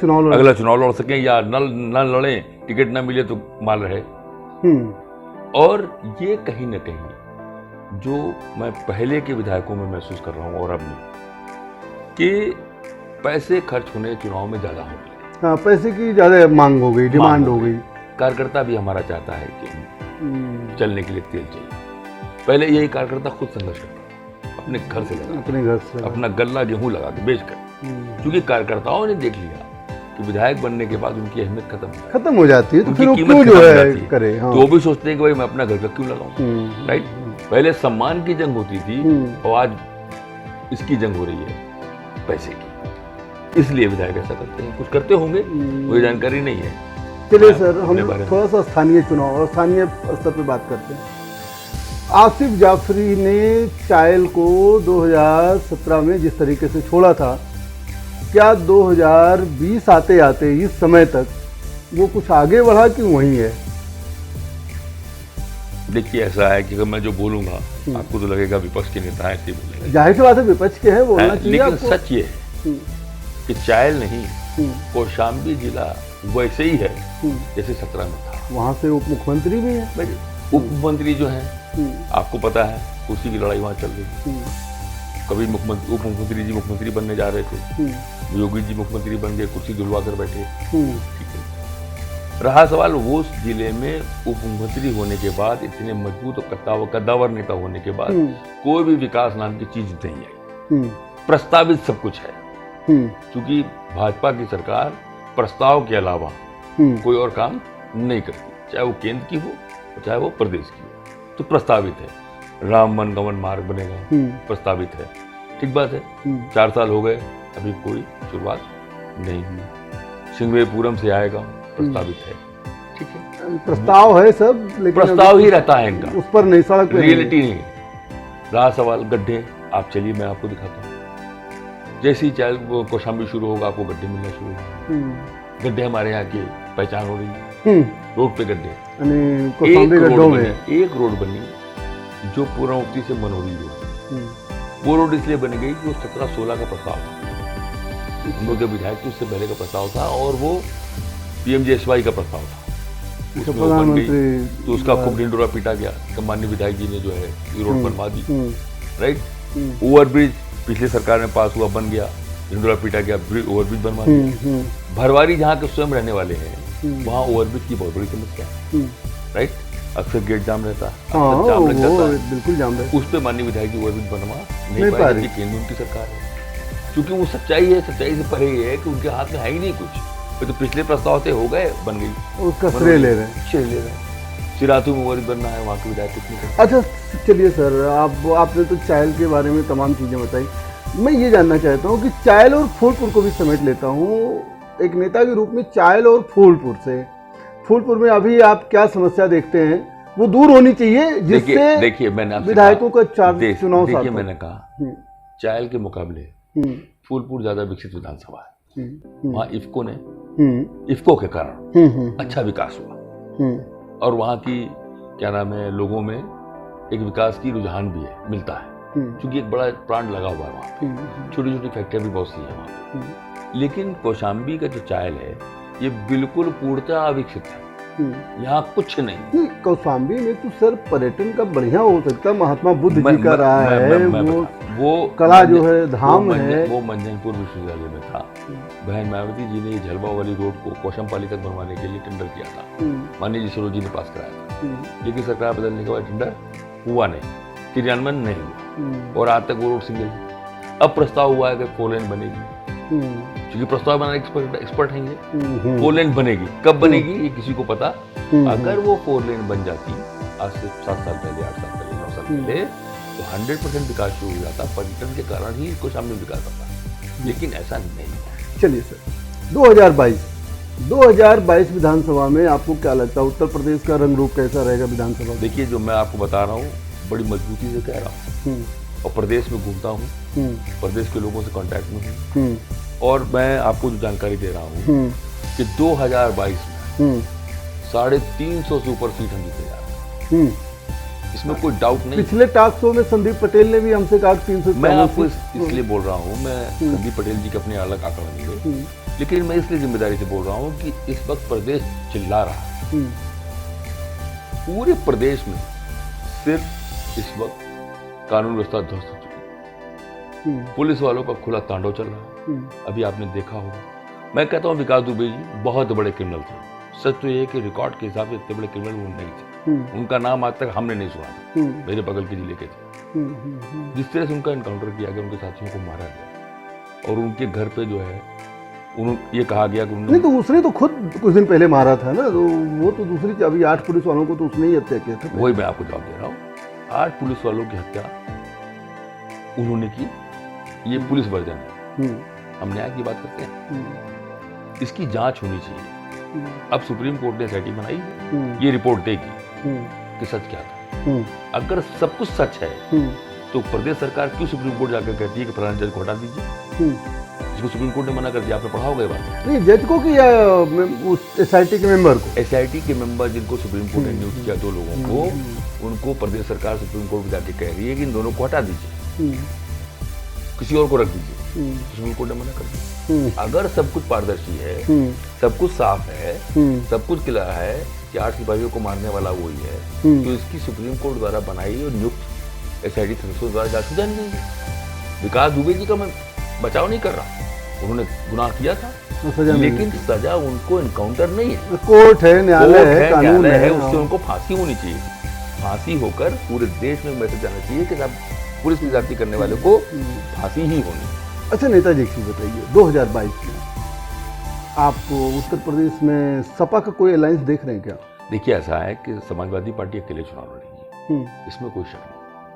चुनाव लड़ सकें, या न लड़े, टिकट ना मिले तो माल रहे। और ये कहीं ना कहीं जो मैं पहले के विधायकों में महसूस कर रहा हूँ और अब में, कि पैसे खर्च होने चुनाव में ज़्यादा हो गए। हाँ, पैसे की ज़्यादा मांग हो गई, डिमांड हो गई। कार्यकर्ता भी हमारा चाहता है कि चलने के लिए तेल चाहिए। पहले यही कार्यकर्ता खुद संघर्ष करता, अपने घर से लगा, अपने घर से अपना गल्ला गेहूं लगा के बेच कर, क्योंकि कार्यकर्ताओं ने देख लिया कि विधायक बनने के बाद उनकी अहमियत खत्म हो जाती है, तो उनकी फिर वो कीमत क्यों खत्म जो हो है जाती है। करे। हाँ। तो वो भी सोचते हैं कि भाई मैं अपना घर का क्यों लगाऊं, राइट। पहले सम्मान की जंग होती थी और आज इसकी जंग हो रही है पैसे की। इसलिए विधायक ऐसा करते हैं, कुछ करते होंगे, मुझे जानकारी नहीं है। चलिए सर, हम थोड़ा सा स्थानीय चुनाव और स्थानीय स्तर पे बात करते हैं। आसिफ जाफरी ने चायल को 2017 में जिस तरीके से छोड़ा था, क्या 2020 आते आते इस समय तक वो कुछ आगे बढ़ा कि वहीं है? देखिए, ऐसा है कि अगर मैं जो बोलूंगा आपको तो लगेगा विपक्ष के नेता ऐसे बोलेंगे। जाहिर सी बात है, विपक्ष के है, बोलना चाहिए। लेकिन आपको सच ये है कि चायल नहीं, कौशाम्बी जिला वैसे ही है जैसे 17 में था। वहाँ से उप मुख्यमंत्री भी है। उप मुख्यमंत्री जो है, आपको पता है कुर्सी की लड़ाई वहाँ चल रही है। कभी उप मुख्यमंत्री जी मुख्यमंत्री बनने जा रहे थे, योगी जी मुख्यमंत्री बन गए, कुर्सी दिलवा कर बैठे। ठीक है, रहा सवाल वो जिले में उप मुख्यमंत्री होने के बाद, इतने मजबूत और कद्दावर नेता होने के बाद कोई भी विकास नाम की चीज नहीं आई। प्रस्तावित सब कुछ है, क्योंकि भाजपा की सरकार प्रस्ताव के अलावा कोई और काम नहीं करती, चाहे वो केंद्र की हो चाहे वो प्रदेश की हो। तो प्रस्तावित है, राम वन गमन मार्ग बनेगा, प्रस्तावित है, ठीक बात है। 4 साल हो गए, अभी कोई शुरुआत नहीं हुई। सिंगवेपुरम से आएगा, प्रस्तावित है, ठीक है, प्रस्ताव है सब, लेकिन प्रस्ताव ही रहता है इनका, उस पर नहीं, सड़क पे रियलिटी नहीं। रहा सवाल गड्ढे, आप चलिए मैं आपको दिखाता हूँ। जैसे ही चाहे वो कौशाम्बी शुरू होगा, आपको गड्ढे मिलना शुरू होगा। गड्ढे हमारे यहाँ की पहचान हो रही है, रोड पे गड्ढे। एक रोड बनी जो पूर्णमुक्ति से मनोरी रोड। वो रोड इसलिए बन गई कि वो 17-16 का प्रस्ताव था, हम लोग जब विधायक थे उससे पहले का प्रस्ताव था, और वो PMJSY का प्रस्ताव था। उसमें वो बन गई, तो उसका खूब ढिंडोरा पीटा गया। माननीय विधायक जी ने जो है ये रोड बनवा दी, राइट। ओवरब्रिज पिछली सरकार में पास हुआ, बन गया, ढिंडोरा पीटा गया, ओवरब्रिज बनवा दिया। भरवारी जहाँ के स्वयं रहने वाले हैं, वहाँ ओवरब्रिज की बहुत बड़ी समस्या है, राइट। अक्सर गेट जाम रहता है, जाम लग जाता है, बिल्कुल जाम रहता है। उस पे माननीय विधायक जी ओवरब्रिज बनवा नहीं पा रही, केंद्र उनकी सरकार है। क्योंकि वो सच्चाई है, सच्चाई से परे है कि उनके हाथ में है ही नहीं कुछ। तो पिछले प्रस्ताव से हो गए, बन गई, उसका श्रेय ले रहे हैं। चिरातू में ओवरब्रिज बनना है, वहाँ के विधायक कुछ नहीं करते। अच्छा चलिए सर, आपने तो चायल के बारे में तमाम चीज़ें बताई। मैं ये जानना चाहता हूँ कि चायल और फूलपुर को भी समेट लेता हूँ एक नेता के रूप में। चायल और फूलपुर में अभी आप क्या समस्या देखते हैं? वो दूर होनी चाहिए जिससे देखिए मैंने विधायकों का चुनाव। देखिए मैंने कहा चायल के मुकाबले फूलपुर ज्यादा विकसित विधानसभा है। वहाँ इफ्को के कारण अच्छा विकास हुआ, और वहाँ की क्या नाम है, लोगों में एक विकास की रुझान भी है, मिलता है, क्योंकि एक बड़ा प्लांट लगा हुआ है वहाँ पे, छोटी छोटी फैक्ट्रियाँ भी बहुत सी है वहाँ पे। लेकिन कौशाम्बी का जो चायल है ये बिल्कुल पूर्णतः अविकसित है, यहाँ कुछ नहीं। कौशाम्बी में तो सर पर्यटन का बढ़िया हो सकता है, महात्मा बुद्ध जी का रहा है, वो कला जो है धाम है, वो मंझनपुर विश्वविद्यालय में था। बहन मायावती जी ने झलवा वाली रोड को कौशमपाली तक बनवाने के लिए टेंडर किया था, माननीय जी सरोज जी ने पास कराया था। लेकिन सरकार बदलने के बाद टेंडर हुआ नहीं, क्रियान्वयन नहीं हुआ, और आज तक वो रोड सिंगल है। अब प्रस्ताव हुआ है कि 4 लेन बनेगी, क्योंकि प्रस्ताव बनाने एक्सपर्ट हैं ये। 4 लेन बनेगी, कब बनेगी ये किसी को पता। अगर वो 4 लेन बन जाती आज से 7 साल पहले, 8 साल पहले, 9 साल पहले, तो 100% विकास शुरू हो जाता। पर्यटन के कारण ही कौशाम्बी में विकास होता, लेकिन ऐसा नहीं है। चलिए सर, 2022 विधानसभा में आपको क्या लगता है, उत्तर प्रदेश का रंग रूप कैसा रहेगा विधानसभा? देखिए, जो मैं आपको बता रहा हूँ बड़ी मजबूती से कह रहा हूँ, और प्रदेश में घूमता हूँ, प्रदेश के लोगों से कांटेक्ट में हूँ, और मैं आपको जो जानकारी दे रहा हूँ कि 2022 में 350 से ऊपर सीट हम जीते जा रहे हैं, इसमें कोई डाउट नहीं। पिछले टॉक शो में संदीप पटेल ने भी हमसे कहा 300। मैं आपको इसलिए बोल रहा हूँ, मैं संदीप पटेल जी के अपने अलग आंकड़ा नहीं, लेकिन मैं इसलिए जिम्मेदारी से बोल रहा हूँ कि इस वक्त प्रदेश चिल्ला रहा है। पूरे प्रदेश में सिर्फ इस वक्त कानून व्यवस्था ध्वस्त हो चुकी है, पुलिस वालों का खुला तांडव चल रहा है। अभी आपने देखा होगा, मैं कहता हूँ विकास दुबे जी बहुत बड़े क्रिमिनल थे। सच तो ये है कि रिकॉर्ड के हिसाब से इतने बड़े क्रिमिनल वो नहीं थे। उनका नाम आज तक हमने नहीं सुना था, मेरे बगल के जिले के थे। जिस तरह से उनका इनकाउंटर किया गया, उनके साथियों को मारा गया और उनके घर पे जो है ये कहा गया कि नहीं, तो उसने तो खुद कुछ दिन पहले मारा था ना, तो वो तो दूसरी, अभी 8 पुलिस वालों को तो उसने ही हत्या किया था। वही मैं आपको जवाब दे रहा हूँ, 8 पुलिस वालों की हत्या उन्होंने की, ये पुलिस वर्जन है। हम न्याय की बात करते हैं, इसकी जांच होनी चाहिए। अब सुप्रीम कोर्ट ने एसआईटी बनाई, ये रिपोर्ट देगी कि सच क्या था। अगर सब कुछ सच है तो प्रदेश सरकार क्यों सुप्रीम कोर्ट जाकर कहती है कि प्रधान जज को हटा दीजिए, जिसको सुप्रीम कोर्ट ने मना कर दिया। आपने पढ़ा होगा ये बात? नहीं, जज को कि या उस एसआईटी के मेंबर को? एसआईटी के मेंबर जिनको सुप्रीम कोर्ट ने नियुक्त किया 2 लोगों को, उनको प्रदेश सरकार सुप्रीम कोर्ट में जाके कह रही है कि इन दोनों को हटा दीजिए, किसी और को रख दीजिए। सुप्रीम कोर्ट ने मना कर दिया। अगर सब कुछ पारदर्शी है, सब कुछ साफ है, सब कुछ क्लियर है कि 8 सिपाहियों को मारने वाला वही है, तो इसकी सुप्रीम कोर्ट द्वारा बनाई और नियुक्त एसआईटी सदस्यों द्वारा जांच जानी चाहिए। विकास दुबे जी का मैं बचाव नहीं कर रहा, उन्होंने गुनाह किया था, लेकिन सजा उनको इनकाउंटर नहीं है, कोर्ट है, न्यायालय है, कानून है, उससे उनको फांसी होनी चाहिए। फांसी होकर पूरे देश में मैसेज जाना चाहिए कि साहब पुलिस की जाति करने वाले को फांसी ही होनी। अच्छा नेताजी, एक चीज बताइए, 2022 में आपको उत्तर प्रदेश में सपा का कोई अलायंस देख रहे हैं क्या? देखिए, ऐसा है कि समाजवादी पार्टी अकेले चुनाव लड़ेगी, इसमें कोई शक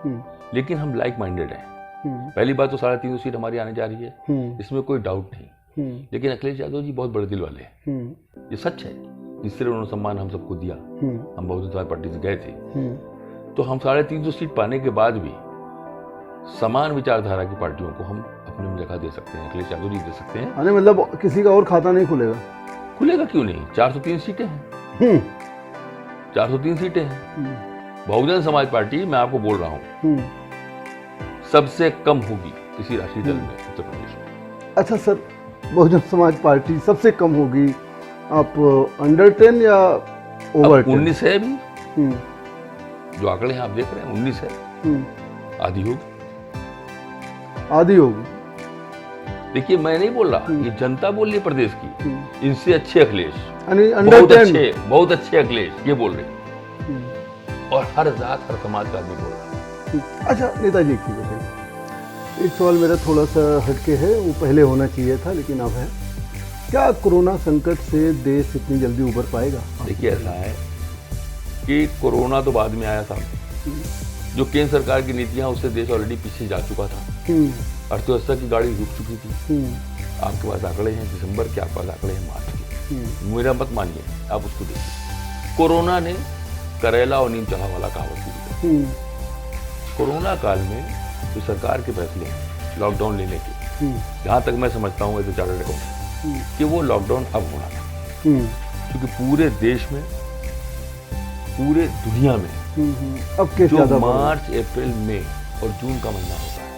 नहीं, लेकिन हम लाइक माइंडेड हैं। पहली बात तो 350 सीट हमारी आने जा रही है, इसमें कोई डाउट नहीं, लेकिन अखिलेश यादव जी बहुत बड़े दिल वाले हैं, ये सच है। जिस तरह उन्होंने सम्मान हम सबको दिया, हम बहुजन समाज पार्टी से गए थे, तो हम 350 सीट पाने के बाद भी समान विचारधारा की पार्टियों को हम अपनी जगह दे सकते हैं। अखिलेश यादव जी दे सकते हैं। अरे मतलब किसी का और खाता नहीं खुलेगा? खुलेगा क्यों नहीं, 403 सीटें हैं, 403 सीटें हैं। बहुजन समाज पार्टी, मैं आपको बोल रहा हूँ, सबसे कम होगी किसी राष्ट्रीय दल में उत्तर प्रदेश में। अच्छा सर, बहुजन समाज पार्टी सबसे कम होगी, आप अंडर 10 या ओवर 10? 19 है अभी, जो आंकड़े हैं आप देख रहे हैं, 19 है, आधी होगी, आधी होगी। देखिए, मैं नहीं बोल रहा, ये जनता बोल रही है प्रदेश की, इनसे अच्छे अखिलेश, बहुत अच्छे अखिलेश, ये बोल रहे, और हर जात हर समाज का आदमी बोल रहा है। अच्छा नेताजी, एक चीज बताइए, एक सवाल मेरा थोड़ा सा हटके है, वो पहले होना चाहिए था लेकिन अब है, क्या कोरोना संकट से देश इतनी जल्दी उबर पाएगा? देखिए, ऐसा है कि कोरोना तो बाद में आया था, जो केंद्र सरकार की नीतियां, उससे देश ऑलरेडी पीछे जा चुका था, अर्थव्यवस्था की गाड़ी रुक चुकी थी। आपके पास आंकड़े हैं दिसंबर के, आपके पास आंकड़े हैं मार्च के, मेरा मत मानिए, आप उसको देखिए। कोरोना ने करेला और नीम चढ़ा वाला कहावत की। कोरोना काल में जो सरकार के फैसले हैं लॉकडाउन लेने के, जहाँ तक मैं समझता हूँ एज ए चार्टर्ड अकाउंटेंट, कि वो लॉकडाउन अब होना था, क्योंकि पूरे देश में, पूरे दुनिया में अब जो मार्च, अप्रैल, मई और जून का महीना होता है,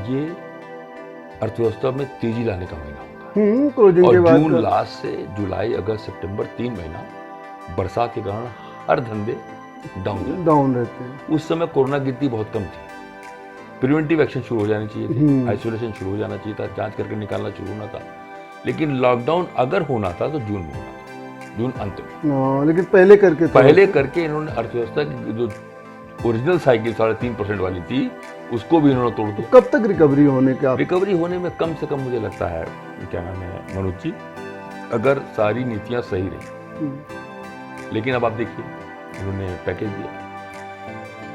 ये अर्थव्यवस्था में तेजी लाने का महीना होता है, और जून लास्ट से जुलाई, अगस्त, सितंबर 3 महीना बरसात के कारण हर धंधे डाउन रहते हैं। उस समय कोरोना गिनती बहुत कम थी, प्रिवेंटिव एक्शन शुरू हो जानी चाहिए थी, आइसोलेशन शुरू हो जाना चाहिए था, जांच करके निकालना शुरू होना था, लेकिन लॉकडाउन अगर होना था तो जून में होना था, जून अंत में। लेकिन पहले करके इन्होंने अर्थव्यवस्था की जो ओरिजिनल साइकिल 3.5% वाली थी, उसको भी इन्होंने तोड़ दिया। कब तक रिकवरी होने का? रिकवरी होने में कम से कम मुझे लगता है, क्या नाम है मनोज जी, अगर सारी नीतियां सही रही, लेकिन अब आप देखिए, उन्होंने पैकेज दिया,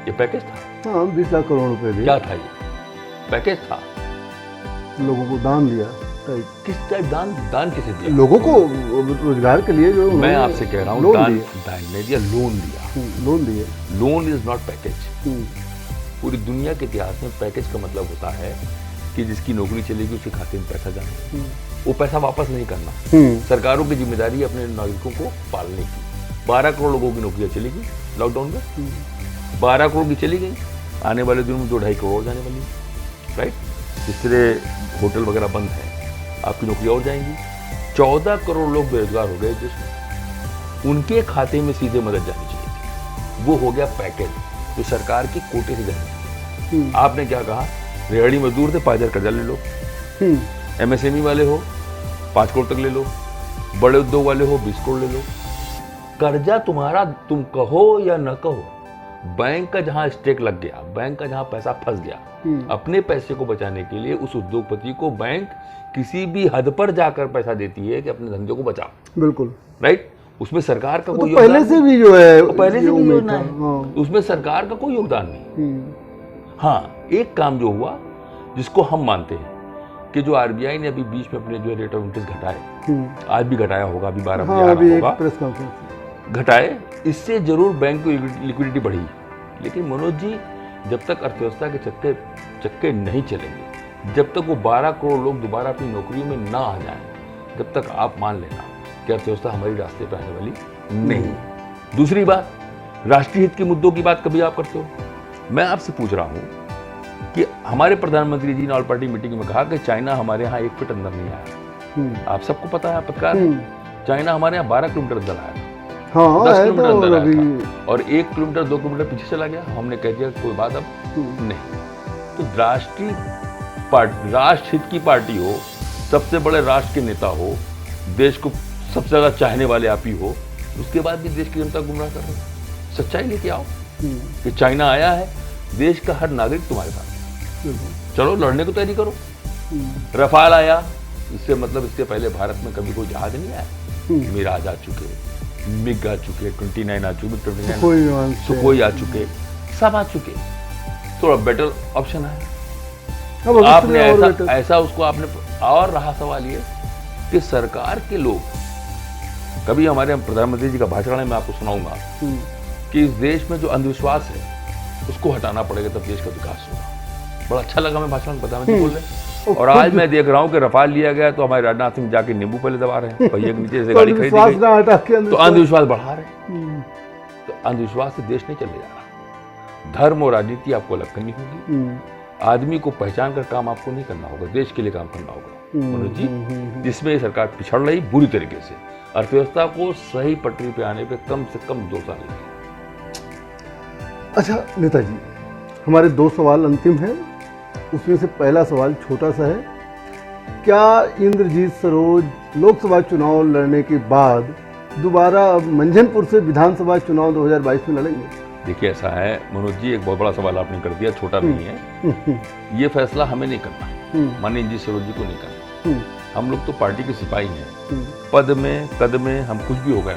ये पैकेज था। हाँ, 20 लाख करोड़ रुपए दिए। क्या था ये? पैकेज था, लोगों को दान दिया। किस टाइप दान किसे दिया? लोगों को रोजगार के लिए, जो मैं आपसे कह रहा हूँ, दान नहीं दिया, लोन दिया। Loan is not package. पूरी दुनिया के इतिहास में पैकेज का मतलब होता है कि जिसकी नौकरी चलेगी उसके खाते में पैसा जाना, वो पैसा वापस नहीं करना। सरकारों की जिम्मेदारी है अपने नागरिकों को पालने की। 12 करोड़ लोगों की नौकरियां चलेगी लॉकडाउन में, 12 करोड़ की चली गई, आने वाले दिनों में 2-2.5 करोड़ जाने वाली, राइट। जिस तरह होटल वगैरह बंद है, आपकी नौकरी और जाएंगी। 14 करोड़ लोग बेरोजगार हो गए जिसमें उनके खाते में सीधे मदद जानी चाहिए, वो हो गया पैकेज जो सरकार के कोटे से जानी चाहिए। आपने क्या कहा रेहड़ी मजदूर थे, 5,000 कर्जा ले लो। MSME वाले हो 5 करोड़ तक ले लो, बड़े उद्योग वाले हो 20 करोड़ ले लो। कर्जा तुम्हारा, तुम कहो या न कहो, बैंक का जहां स्टेक लग गया, बैंक का जहां पैसा फंस गया, अपने पैसे को बचाने के लिए उस उद्योगपति को बैंक किसी भी हद पर जाकर पैसा देती है कि अपने धंधे को बचाओ। बिल्कुल राइट। उसमें सरकार का कोई पहले से भी जो है, पहले से भी योजना है, उसमें सरकार का कोई योगदान नहीं। हाँ, एक काम जो हुआ जिसको हम मानते हैं कि जो RBI ने अभी बीच में अपने जो रेट ऑफ इंटरेस्ट घटाए, आज भी घटाया होगा, अभी 12 बजे होगा, प्रेस कॉन्फ्रेंस घटाए, इससे जरूर बैंक की लिक्विडिटी बढ़ी। लेकिन मनोज जी, जब तक अर्थव्यवस्था के चक्के नहीं चलेंगे, जब तक वो 12 करोड़ लोग दोबारा अपनी नौकरियों में ना आ जाएं, जब तक आप मान लेना कि अर्थव्यवस्था हमारी रास्ते पर आने वाली नहीं। दूसरी बात, राष्ट्रीय हित के मुद्दों की बात कभी आप करते हो? मैं आपसे पूछ रहा हूँ कि हमारे प्रधानमंत्री जी ने ऑल पार्टी मीटिंग में कहा कि चाइना हमारे यहाँ 1 फीट अंदर नहीं आया। आप सबको पता है, पत्रकार, चाइना हमारे यहाँ 12 किलोमीटर अंदर आया, 10 किलोमीटर अंदर आया था, और 1 किलोमीटर 2 किलोमीटर पीछे चला गया। हमने कह दिया कोई बात अब नहीं। तो राष्ट्र हित की पार्टी हो, सबसे बड़े राष्ट्र के नेता हो, देश को सबसे ज्यादा चाहने वाले आप ही हो, उसके बाद भी देश की जनता गुमराह कर रहे हो। सच्चाई लेके आओ कि चाइना आया है, देश का हर नागरिक तुम्हारे साथ, चलो लड़ने को तैयारी करो। रफाल आया, इससे मतलब इससे पहले भारत में कभी कोई जहाज नहीं आया। मिराज आ चुके, मिग आ चुके, 29 आ चुके, 29 सुखोई आ चुके, सब आ चुके। थोड़ा बेटर ऑप्शन है, आपने ऐसा उसको आपने। और रहा सवाल ये कि सरकार के लोग, कभी हमारे प्रधानमंत्री जी का भाषण है, मैं आपको सुनाऊंगा कि इस देश में जो अंधविश्वास है उसको हटाना पड़ेगा, तब देश का विकास होगा। बड़ा अच्छा लगा मैं भाषण प्रधानमंत्री बोल रहे। और आज मैं देख रहा हूँ कि रफाल लिया गया तो हमारे राजनाथ सिंह जाके नींबू पहले दबा रहे हैं, पहिए के नीचे से गाड़ी खरीदी गई तो अंधविश्वास बढ़ा रहे हैं। तो अंधविश्वास से देश नहीं चले जा रहा। धर्म और राजनीति आपको अलग करनी होगी। आदमी को पहचान कर काम आपको नहीं करना होगा, देश के लिए काम करना होगा मनोज जी। जिसमें सरकार पिछड़ रही बुरी तरीके से, अर्थव्यवस्था को सही पटरी पे आने पे कम से कम 2 साल लगे। अच्छा नेताजी, हमारे 2 सवाल अंतिम हैं। उसमें से पहला सवाल छोटा सा है, क्या इंद्रजीत सरोज लोकसभा चुनाव लड़ने के बाद दोबारा अब मंझनपुर से विधानसभा चुनाव 2022 में लड़ेंगे? देखिए, ऐसा है मनोज जी, एक बहुत बड़ा सवाल आपने कर दिया, छोटा नहीं है। ये फैसला हमें नहीं करना, माननीय इंद्रजीत सरोज जी को नहीं करना। हम लोग तो पार्टी के सिपाही हैं, पद में कद में हम कुछ भी हो गए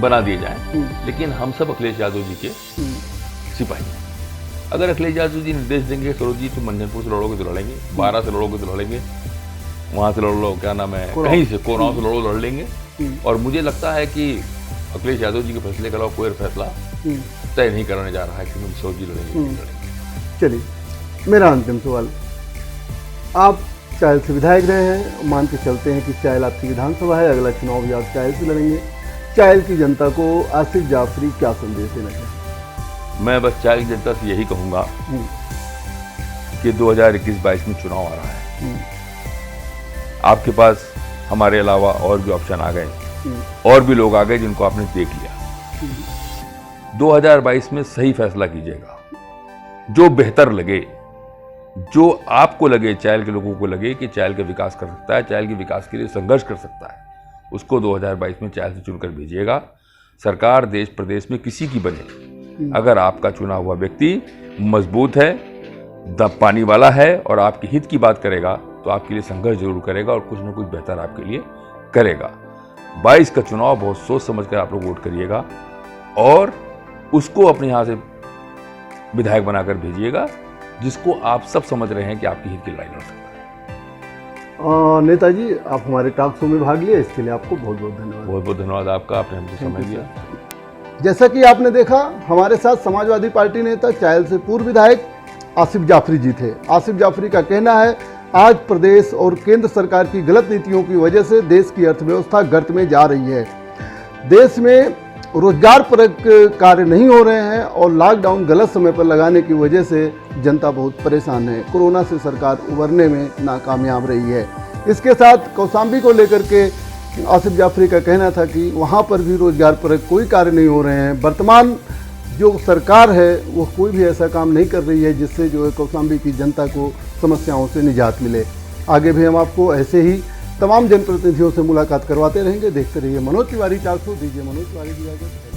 बना दिए जाए, लेकिन हम सब अखिलेश यादव जी के सिपाही हैं। अगर अखिलेश यादव जी निर्देश देंगे सरोज जी तुम मंझनपुर से लड़ोगे तो लड़ेंगे, 12 से लड़ोगे तो लड़ेंगे, वहाँ से लड़ लो, क्या नाम है, कहीं से कोराव से लड़ो लड़ लेंगे। और मुझे लगता है कि अखिलेश यादव जी के फैसले के अलावा कोई फैसला तय नहीं करने जा रहा है कि सरोज जी लड़ेंगे। चलिए, मेरा अंतिम सवाल, आप चायल से विधायक रहे हैं, मान के चलते हैं कि चायल आपकी विधानसभा है, अगला चुनाव भी आप चायल से लड़ेंगे। चायल की जनता को आसिफ जाफरी क्या संदेश देना चाहिए? मैं बस चायल की जनता से यही कहूँगा कि 2021-22 में चुनाव आ रहा है, आपके पास हमारे अलावा और भी ऑप्शन आ गए, और भी लोग आ गए जिनको आपने देख लिया। 2022 में सही फैसला कीजिएगा, जो बेहतर लगे, जो आपको लगे, चायल के लोगों को लगे कि चायल का विकास कर सकता है, चायल के विकास के लिए संघर्ष कर सकता है, उसको 2022 में चायल से चुनकर भेजिएगा। सरकार देश प्रदेश में किसी की बने, अगर आपका चुना हुआ व्यक्ति मजबूत है, दम पानी वाला है और आपके हित की बात करेगा तो आपके लिए संघर्ष जरूर करेगा और कुछ न कुछ बेहतर आपके लिए करेगा। 22 का चुनाव बहुत सोच समझ कर आप लोग वोट करिएगा और उसको अपने यहाँ से विधायक बनाकर भेजिएगा, जिसको आप सब समझ रहे हैं कि आपकी हित की लड़ाई लड़ सकता है। नेताजी, आप हमारे टॉक शो में भाग लिए, इसके लिए आपको बहुत बहुत धन्यवाद। बहुत बहुत धन्यवाद आपका, आपने हमसे समय दिया। जैसा कि आपने देखा, हमारे साथ समाजवादी पार्टी नेता चायल से पूर्व विधायक आसिफ जाफरी जी थे। आसिफ जाफरी का कहना है, आज प्रदेश और केंद्र सरकार की गलत नीतियों की वजह से देश की अर्थव्यवस्था गर्त में जा रही है। देश में रोजगार परक कार्य नहीं हो रहे हैं और लॉकडाउन गलत समय पर लगाने की वजह से जनता बहुत परेशान है। कोरोना से सरकार उबरने में नाकामयाब रही है। इसके साथ कौशाम्बी को लेकर के आसिफ जाफरी का कहना था कि वहाँ पर भी रोजगार परक कोई कार्य नहीं हो रहे हैं। वर्तमान जो सरकार है वो कोई भी ऐसा काम नहीं कर रही है जिससे जो है कौशाम्बी की जनता को समस्याओं से निजात मिले। आगे भी हम आपको ऐसे ही तमाम जनप्रतिनिधियों से मुलाकात करवाते रहेंगे। देखते रहिए मनोज तिवारी 400। दीजिए मनोज तिवारी की इजाज़त।